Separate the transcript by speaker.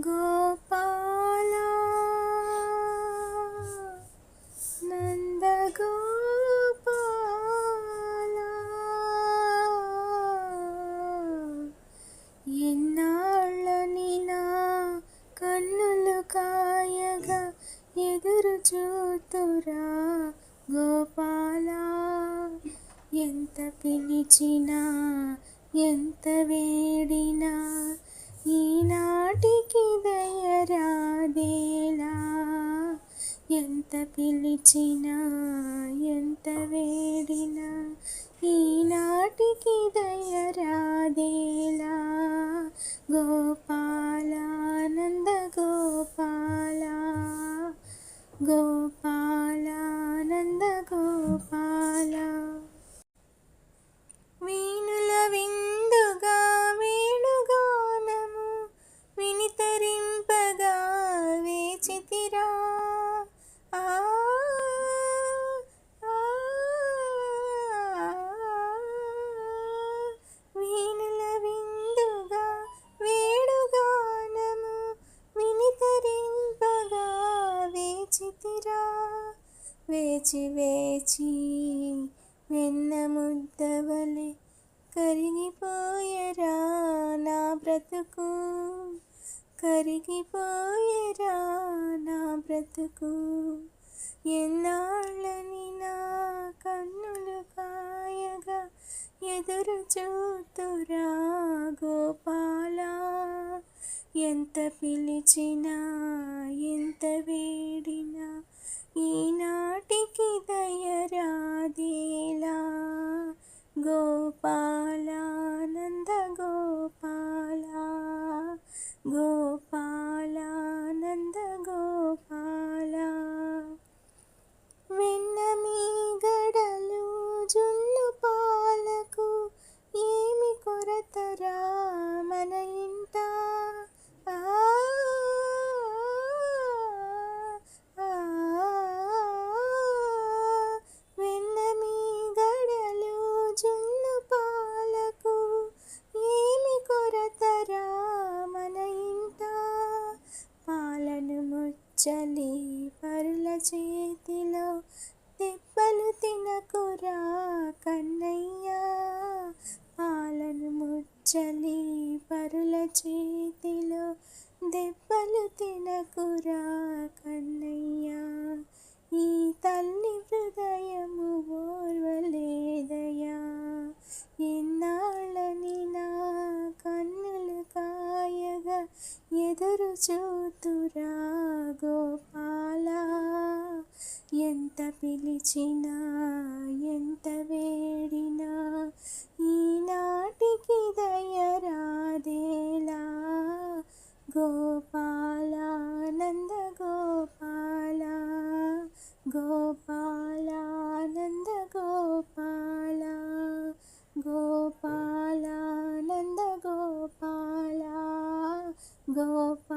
Speaker 1: గోపాల నంద గోపాల ఎన్నాళ్ళని నా కన్నులు కాయగా ఎదురు చూతురా గోపాల ఎంత పిలిచినా ఎంత వేడినా ఈనాటికి దయరాదేలా ఎంత పిలిచినా ఎంత వేడినా ఈనాటికి దయరాదేలా గోపాల నంద గోపాల గోపాల నంద గోపాల వీణుల విందుగా వేణుగానము వినితరింపగా వేచితిరా ఆ వీణుల విందుగా వేణుగానము వినితరింపగా వేచితిరా వేచి వేచి వెన్న ముద్దవలె కరిగిపోయెరా నా బ్రతుకు కరిగిపోయెరా నా బ్రతుకు ఎన్నాళ్ళని నా కన్నులు కాయగా ఎదురు చూతురా గోపాల ఎంత పిలిచినా ఎంత వేడినా ఈనాటికి దయరాదేలా గోపాల నంద గోపాల గోపాల నంద గోపాల వెన్న మీగడలు జున్ను పాలకు ఏమి కొరతరా మన ఇంట వెన్న మీగడలు జున్ను పాలకు ఏమి కొరతరా మన ఇంట పాలను ముచ్చలి పరుల చేతిలో దెబ్బలు తినకురా కన్నయ్య పాలను ముచ్చలి పరుల చేతిలో దెబ్బలు తినకురా కన్నయ్య ఈ తల్లి హృదయము ఓర్వలేదయా ఎన్నాళ్ళని నా కన్నులు కాయగా ఎదురు చూతురా గోపాల ఎంత పిలిచినా ఎంత వేడినా ఈనాటికి దయరాదేలా గోపాల నంద గోపాల గోపాల నంద గోపాల గోపాల నంద గోపాల గోపాల